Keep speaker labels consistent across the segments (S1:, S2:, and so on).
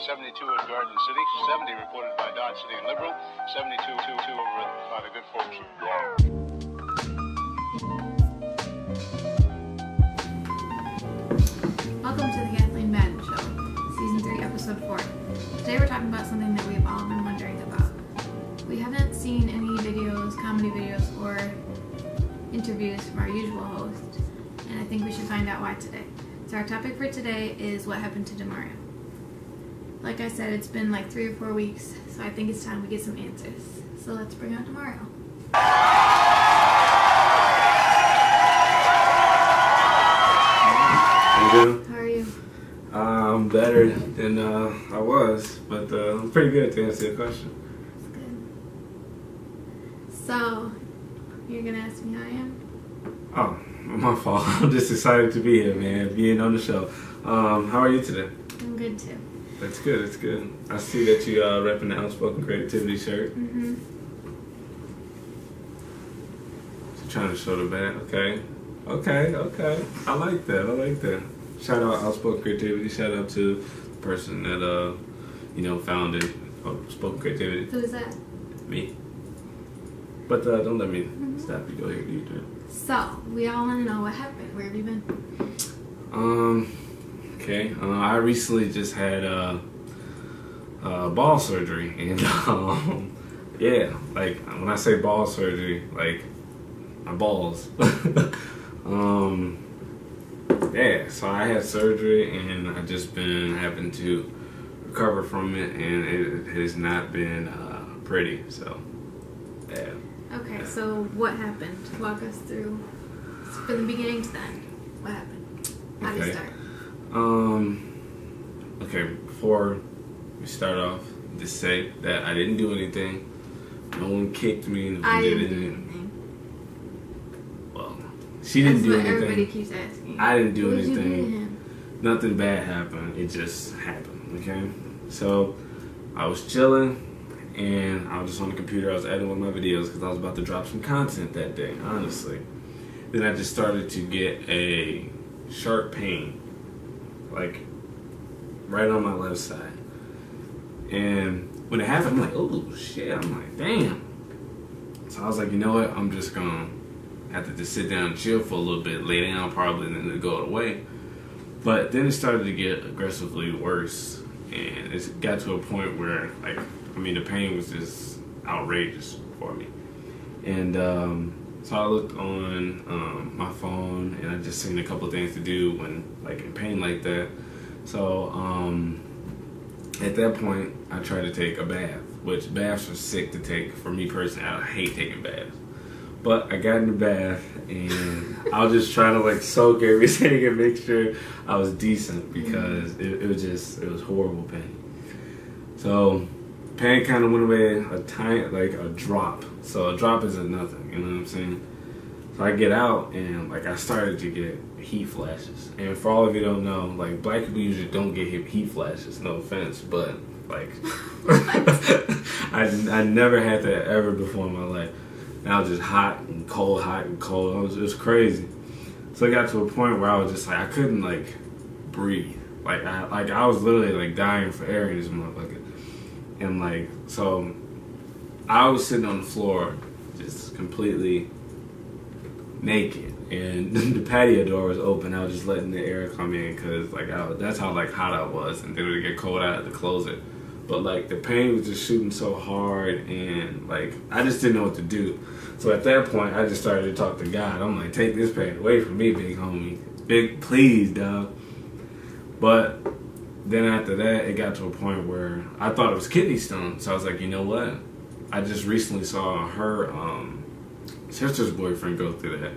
S1: 72 in Garden City, 70 reported by Dodge City and Liberal, 72 over by the good folks.
S2: Welcome to the Kathleen Madden Show, Season 3, Episode 4. Today we're talking about something that we've all been wondering about. We haven't seen any videos, comedy videos, or interviews from our usual host, and I think we should find out why today. So our topic for today is what happened to Demario. Like I said, it's been like 3 or 4 weeks, so I think it's time we get some answers. So let's bring out Demario. How are you?
S3: I'm better than I was, but I'm pretty good to answer your question.
S2: That's good. So, you're gonna ask me how I am?
S3: Oh, my fault. I'm just excited to be here, man, being on the show. How are you today?
S2: I'm good too.
S3: That's good, that's good. I see that you repping the Outspoken Creativity shirt.
S2: Mm-hmm.
S3: So trying to show the back, okay. Okay. I like that. Shout out Outspoken Creativity. Shout out to the person that, founded Outspoken Creativity.
S2: Who is that?
S3: Me. But don't let me stop you. Go ahead, you do it.
S2: So, we all want to know what happened. Where have you been?
S3: Okay. I recently just had ball surgery, and yeah, like when I say ball surgery, like my balls. Yeah. So I had surgery, and I just been having to recover from it, and it has not been pretty. So yeah.
S2: Okay, so what happened? Walk us through from the beginning to the end. What happened? How did you start?
S3: Okay, before we start off, just say that I didn't do anything. No one kicked me. No one
S2: I didn't
S3: did
S2: do
S3: anything.
S2: anything.
S3: Well, she didn't do
S2: That's what
S3: anything.
S2: everybody keeps asking.
S3: I didn't do
S2: What did
S3: anything.
S2: you do to him?
S3: Nothing bad happened. It just happened, okay? So, I was chilling, and I was just on the computer. I was editing one of my videos because I was about to drop some content that day, honestly. Then I just started to get a sharp pain, like right on my left side. And when it happened, I'm like, oh shit. I'm like, damn. So I was like, you know what? I'm just gonna have to just sit down and chill for a little bit, lay down probably, and then it'll go away. But then it started to get aggressively worse, and it got to a point where, like, the pain was just outrageous for me. And so I looked on my phone, and I just seen a couple of things to do when, like, in pain like that. So at that point, I tried to take a bath, which baths are sick to take. For me personally, I hate taking baths. But I got in the bath, and I was just trying to, like, soak everything and make sure I was decent, because it was horrible pain. So pain kind of went away a drop. So a drop isn't nothing, you know what I'm saying? So I get out, and like I started to get heat flashes. And for all of you who don't know, like, black people usually don't get heat flashes, no offense, but like I never had that ever before in my life. And I was just hot and cold. It was crazy. So it got to a point where I was just like, I couldn't like breathe. Like I was literally like dying for air in this motherfucker. And like, so I was sitting on the floor just completely naked, and the patio door was open. I was just letting the air come in, because like that's how like hot I was, and then when it get cold I had to close it. But like the pain was just shooting so hard, and like I just didn't know what to do. So at that point I just started to talk to God. I'm like, take this pain away from me, big homie. Big, please, dog. But then after that, it got to a point where I thought it was kidney stone. So I was like, you know what? I just recently saw her sister's boyfriend go through that.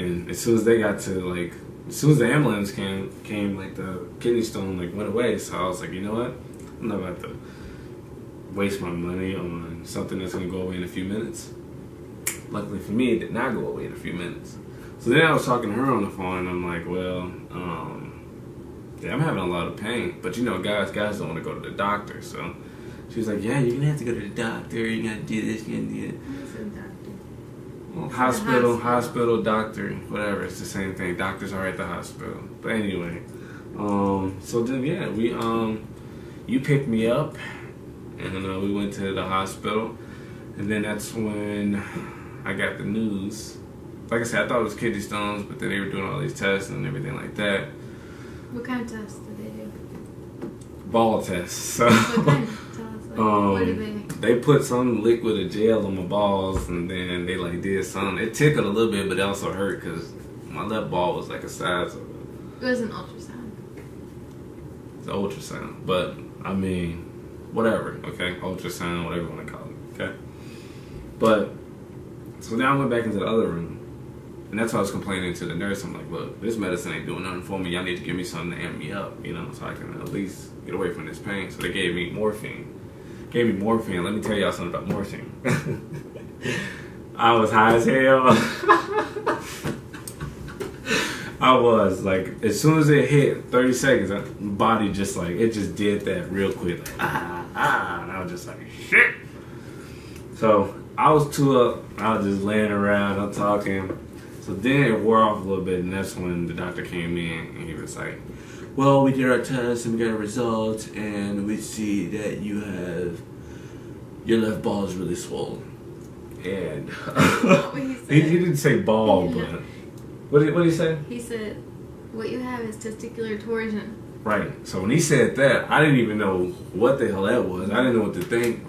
S3: And as soon as they got to, like, as soon as the ambulance came, like, the kidney stone, like, went away. So I was like, you know what? I'm not about to waste my money on something that's going to go away in a few minutes. Luckily for me, it did not go away in a few minutes. So then I was talking to her on the phone, and I'm like, well, yeah, I'm having a lot of pain. But, you know, guys don't want to go to the doctor. So she was like, yeah, you're going to have to go to the doctor. You're going to do this, you're going to do that.
S2: Who's a doctor?
S3: Well, hospital, doctor, whatever. It's the same thing. Doctors are at the hospital. But anyway, so then, yeah, we you picked me up, and we went to the hospital, and then that's when I got the news. Like I said, I thought it was kidney stones, but then they were doing all these tests and everything like that.
S2: What kind of tests did they do?
S3: Ball tests. So,
S2: What kind? Tell us. Like, what did
S3: they put some liquid of gel on my balls, and then they like did something. It tickled a little bit, but it also hurt because my left ball was like a size of
S2: It was an ultrasound.
S3: It's an ultrasound, but I mean, whatever. Okay, ultrasound, whatever you want to call it. Okay, but so now I went back into the other room. And that's why I was complaining to the nurse. I'm like, look, this medicine ain't doing nothing for me. Y'all need to give me something to amp me up, so I can at least get away from this pain. So they gave me morphine. Let me tell y'all something about morphine. I was high as hell. I was, like, as soon as it hit 30 seconds, my body just, like, it just did that real quick. Like, and I was just like, shit. So I was too up. I was just laying around. I'm talking. So then it wore off a little bit, and that's when the doctor came in, and he was like, well, we did our test, and we got our results, and we see that your left ball is really swollen. And he didn't say ball, but what did he say?
S2: He said, what you have is testicular torsion.
S3: Right. So when he said that, I didn't even know what the hell that was. I didn't know what to think.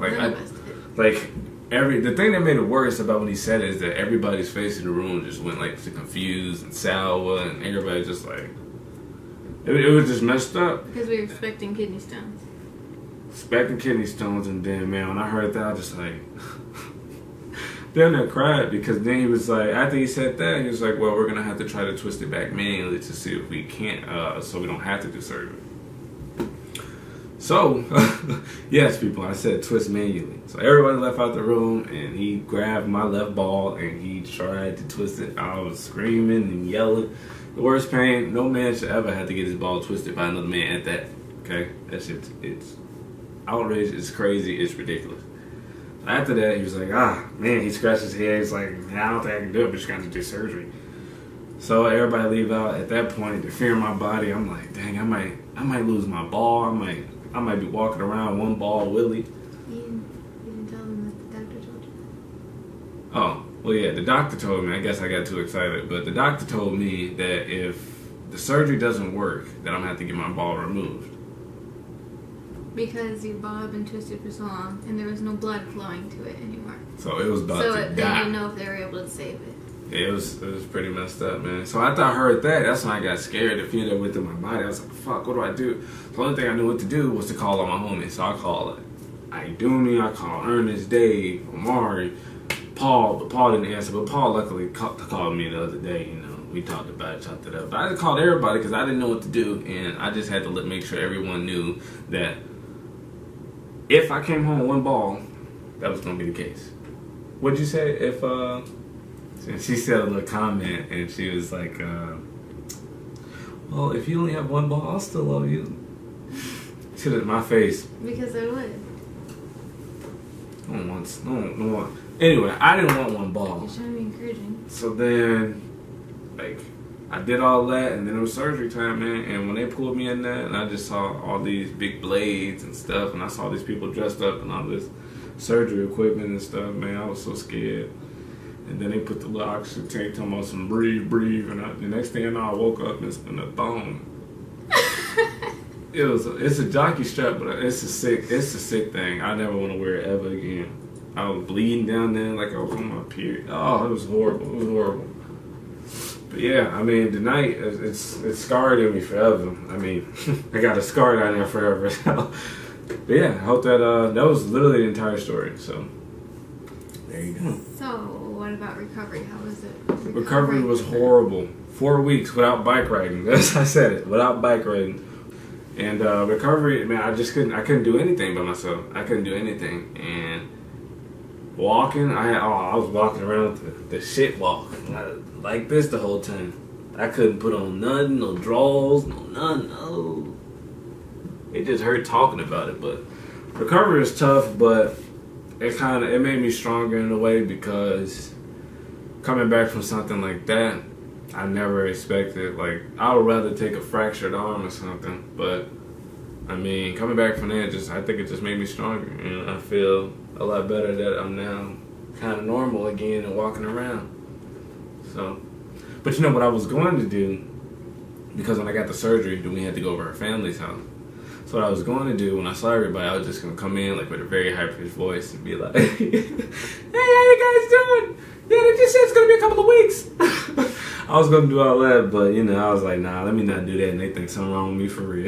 S3: The thing that made it worse about when he said it is that everybody's face in the room just went like confused and sour, and everybody just like it was just messed up.
S2: Because we were expecting kidney stones.
S3: And then man, when I heard that, I was just like, then I cried because then he was like, after he said that, he was like, well, we're gonna have to try to twist it back manually to see if we can't, so we don't have to do surgery. So, yes, people, I said twist manually. So everybody left out the room, and he grabbed my left ball, and he tried to twist it. I was screaming and yelling. The worst pain, no man should ever have to get his ball twisted by another man at that. Okay? That shit, it's outrageous, it's crazy, it's ridiculous. After that, he was like, man, he scratched his head. He's like, man, I don't think I can do it, but you're going to do surgery. So everybody leave out. At that point, the fear in my body, I'm like, dang, I might lose my ball. I might be walking around one ball willy.
S2: You didn't tell them that the doctor told you.
S3: Oh, well, yeah, the doctor told me. I guess I got too excited. But the doctor told me that if the surgery doesn't work, that I'm going to have to get my ball removed.
S2: Because your ball had been twisted for so long, and there was no blood flowing to it anymore.
S3: So it was about to die.
S2: So they didn't know if they were able to save it.
S3: Yeah, it was pretty messed up, man. So after I heard that, that's when I got scared. The fear that went through my body, I was like, fuck, what do I do? The only thing I knew what to do was to call on my homies. So I called Iduni, I called Ernest, Dave, Amari, Paul, but Paul didn't answer. But Paul luckily called me the other day, we talked about it, chopped it up. But I just called everybody because I didn't know what to do, and I just had to make sure everyone knew that if I came home with one ball, that was going to be the case. What'd you say if, and she said a little comment, and she was like, well, if you only have one ball, I'll still love you. She looked at my face.
S2: Because I would.
S3: No one. Anyway, I didn't want one ball.
S2: You're trying to be encouraging.
S3: So then, I did all that, and then it was surgery time, man. And when they pulled me in there, and I just saw all these big blades and stuff, and I saw these people dressed up in all this surgery equipment and stuff, man, I was so scared. And then they put the little oxygen tank, talking about some breathe, and the next thing I know, I woke up and it's in a thong. It's a jockey strap, but it's a sick thing. I never want to wear it ever again. I was bleeding down there like I was on my period. Oh, it was horrible. But yeah, I mean, the night it's scarred in me forever. I mean, I got a scar down there forever. But yeah, I hope that was literally the entire story. So there you go.
S2: So what about recovery? How was it?
S3: Recovery was horrible. 4 weeks without bike riding. That's I said it. Without bike riding. And recovery, man, I couldn't do anything by myself. I couldn't do anything. And walking, I was walking around the shit walk like this the whole time. I couldn't put on nothing, no drawers, no. It just hurt talking about it. But recovery is tough, but it made me stronger in a way because coming back from something like that, I never expected, I would rather take a fractured arm or something, but I mean, coming back from that, I think it just made me stronger, and I feel a lot better that I'm now kind of normal again and walking around. So, but you know what I was going to do, because when I got the surgery, then we had to go over her family's house. So what I was going to do when I saw everybody, I was just going to come in like with a very high-pitched voice and be like, hey, how you guys doing? Yeah, they just said it's going to be a couple of weeks. I was going to do all that, but, you know, I was like, nah, let me not do that, and they think something wrong with me for real.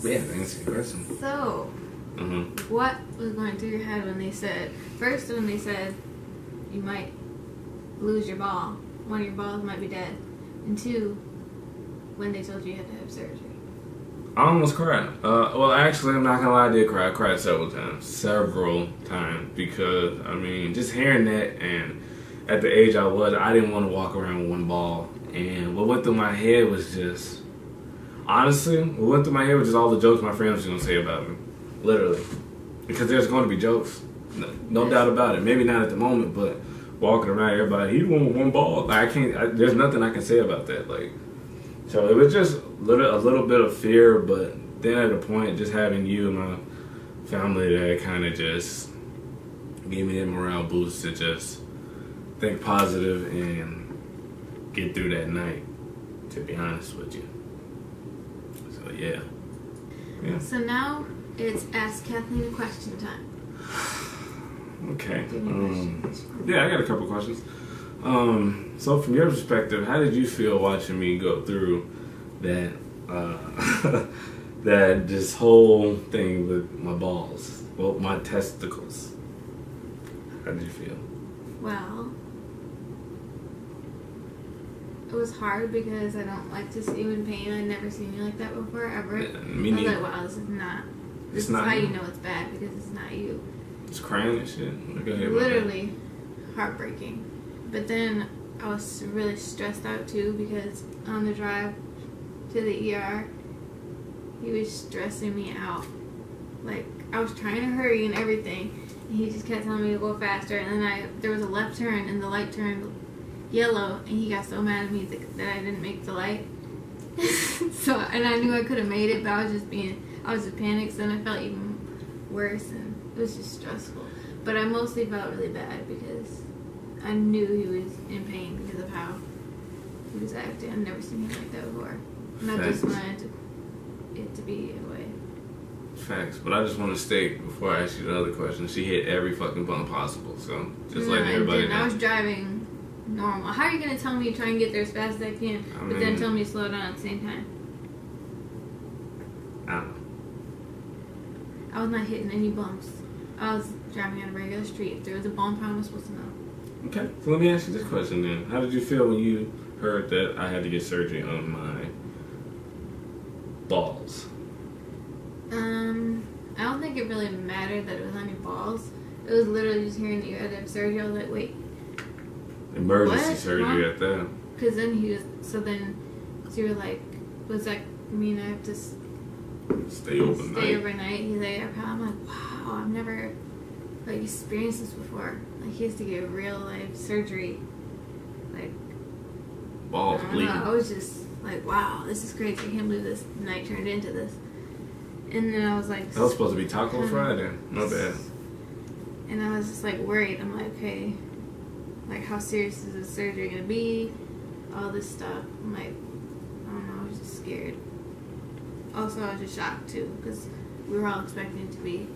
S3: Yeah, thanks for the question.
S2: So, what was going through your head when they said you might lose your ball, one of your balls might be dead, and two, when they told you had to have surgery?
S3: I almost cried. Well, actually, I'm not gonna lie, I did cry. I cried several times, because, I mean, just hearing that, and at the age I was, I didn't want to walk around with one ball. And what went through my head was just, honestly, what went through my head was just all the jokes my friends were gonna say about me. Literally. Because there's going to be jokes. No doubt about it. Maybe not at the moment, but walking around, everybody, he won with one ball. Like, there's nothing I can say about that. Like, so it was just a little bit of fear, but then at a point, just having you and my family there kind of just gave me that morale boost to just think positive and get through that night, to be honest with you. So, yeah.
S2: So now it's Ask Kathleen a Question time.
S3: Okay. Yeah, I got a couple questions. So from your perspective, how did you feel watching me go through that that this whole thing with my balls, well, my testicles? How did you feel?
S2: Well, it was hard because I don't like to see you in pain. I'd never seen you like that before, ever.
S3: Yeah, me
S2: I was
S3: neither.
S2: like, wow, this is
S3: not
S2: how
S3: you.
S2: you know it's bad, because it's not you.
S3: It's crying and shit. Go ahead,
S2: Literally heartbreaking. But then I was really stressed out too, because on the drive to the ER, he was stressing me out. Like, I was trying to hurry and everything, and he just kept telling me to go faster. And then there was a left turn, and the light turned yellow, and he got so mad at me that I didn't make the light. And I knew I could have made it, but I was just panicked, so then I felt even worse, and it was just stressful. But I mostly felt really bad because I knew he was in pain because of how he was acting. I've never seen him like that before. And I just wanted it to be away.
S3: Facts. But I just want to state, before I ask you the other question, she hit every fucking bump possible. So just letting everybody know.
S2: I was driving normal. How are you going to tell me to try and get there as fast as I can, but then tell me to slow down at the same time?
S3: I don't know.
S2: I was not hitting any bumps. I was driving on a regular street. If there was a bump, I was supposed to know.
S3: Okay, so let me ask you this question then. How did you feel when you heard that I had to get surgery on my balls?
S2: I don't think it really mattered that it was on your balls. It was literally just hearing that you had to have surgery. I was like, wait.
S3: Emergency
S2: what?
S3: surgery at that.
S2: Because then so you were like, does that mean I have to
S3: stay overnight?
S2: He's like, I'm like, wow, I've never experienced this before. Like, he has to get real life surgery. Like,
S3: balls bleeding.
S2: I was just like, wow, this is crazy. I can't believe this night turned into this. And then I was like,
S3: that was supposed to be Taco Friday. My bad.
S2: And I was just like worried. I'm like, okay, like, how serious is this surgery gonna be? All this stuff. I'm like, I don't know. I was just scared. Also, I was just shocked too, because we were all expecting it to be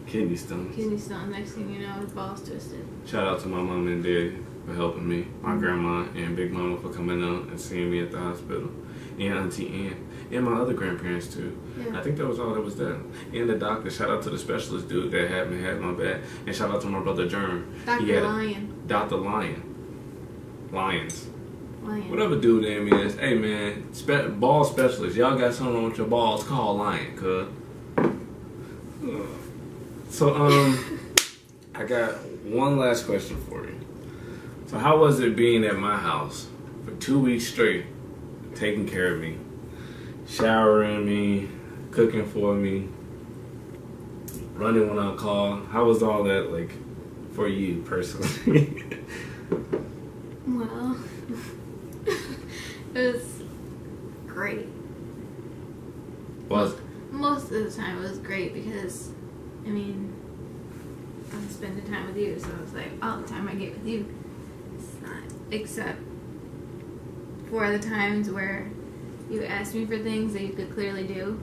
S3: Kidney stones.
S2: Next thing you know, his balls twisted.
S3: Shout out to my mom and dad for helping me. My grandma and Big Mama for coming out and seeing me at the hospital. And Auntie Ann. And my other grandparents too.
S2: Yeah.
S3: I think that was all that was there. And the doctor. Shout out to the specialist dude that had my back. And shout out to my brother Germ.
S2: Dr. Lion.
S3: Dr. Lion. Lions.
S2: Lion.
S3: Whatever dude name is. Hey man, ball specialist. Y'all got something wrong with your balls, call Lion, cuz. So, I got one last question for you. So how was it being at my house for 2 weeks straight, taking care of me, showering me, cooking for me, running when I call? How was all that, like, for you personally?
S2: Well, It was great.
S3: Was
S2: Most of the time it was great because, I mean, I'm spending time with you, so it's like all the time I get with you. It's not, except for the times where you asked me for things that you could clearly do.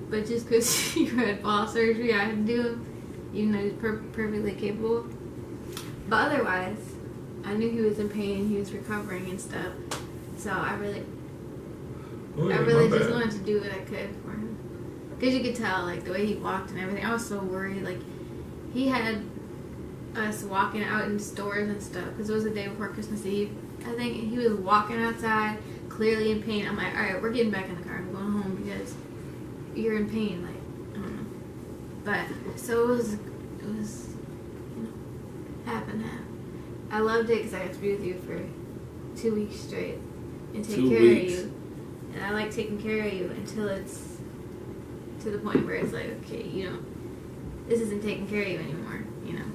S2: But just because you had ball surgery, I had to do them, even though he was perfectly capable. But otherwise, I knew he was in pain, he was recovering and stuff. So I really just wanted to do what I could for him. Because you could tell, like, the way he walked and everything. I was so worried. Like, he had us walking out in stores and stuff. Because it was the day before Christmas Eve. I think he was walking outside, clearly in pain. I'm like, alright, we're getting back in the car. I'm going home because you're in pain. Like, I don't know. But, so it was, you know, half and half. I loved it because I got to be with you for 2 weeks straight. And take care of you. And I like taking care of you until it's to the point where it's like, okay, you know, this isn't taking care of you anymore, you know.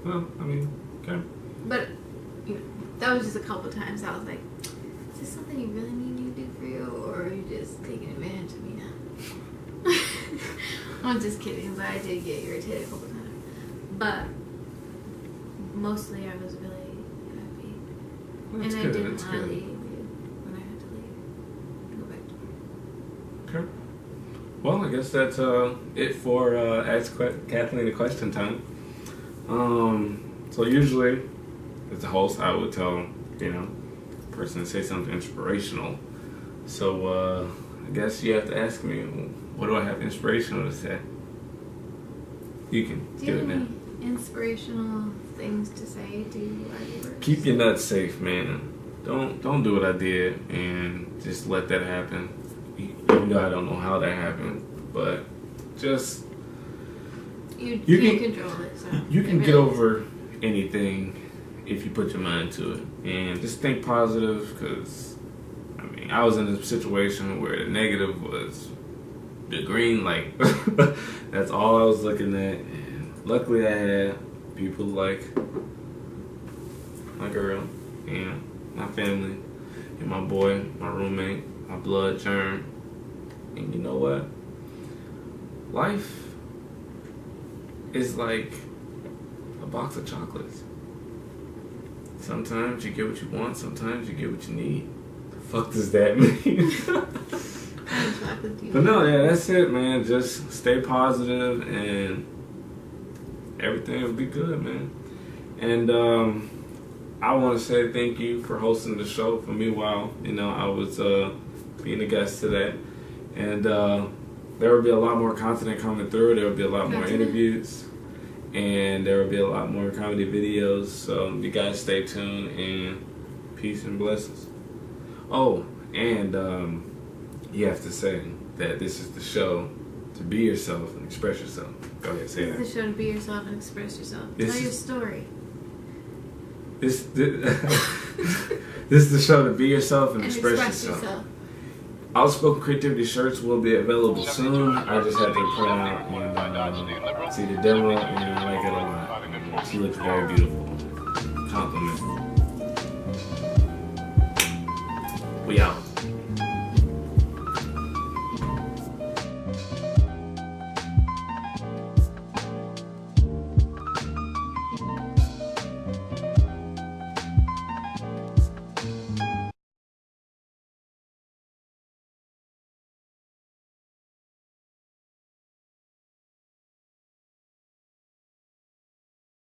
S3: Well, I mean, okay.
S2: But, you know, that was just a couple times I was like, is this something you really need me to do for you, or are you just taking advantage of me now? I'm just kidding, but I did get irritated a couple times. But mostly I was really happy.
S3: Well,
S2: and I
S3: good.
S2: didn't
S3: That's
S2: want to
S3: good.
S2: leave you when I had to leave. Go back to
S3: Okay. Well, I guess that's it for Ask Kathleen a Question time. So usually, as the host, I would tell, you know, the person to say something inspirational. So I guess you have to ask me, what do I have inspirational to say? You can
S2: Do
S3: do
S2: you
S3: it
S2: have
S3: now.
S2: any inspirational things to say to our viewers?
S3: Keep your nuts safe, man. Don't do what I did and just let that happen. Even though I don't know how that happened, but just
S2: You
S3: you
S2: can't
S3: can-
S2: control it, so
S3: you
S2: it
S3: can get
S2: really-
S3: over anything if you put your mind to it, and just think positive. Because I mean, I was in a situation where the negative was the green light. That's all I was looking at, and luckily I had people like my girl and my family and my boy, my roommate, my blood germ. And you know what? Life is like a box of chocolates. Sometimes you get what you want, sometimes you get what you need. The fuck does that mean? But no, yeah, that's it, man. Just stay positive and everything will be good, man. And I want to say thank you for hosting the show for me while, you know, I was being a guest today. And there will be a lot more content coming through. There will be a lot more interviews. And there will be a lot more comedy videos. So you guys stay tuned, and peace and blessings. Oh, and you have to say that this is the show to be yourself and express yourself. Go ahead, say that.
S2: This is the show to be yourself and express yourself.
S3: This
S2: Tell your
S3: is-
S2: story.
S3: This is the show to be yourself and express yourself. Outspoken Creativity shirts will be available soon. I just had to print out and see the demo, and I like it a lot. She looks very beautiful. Compliment. We out.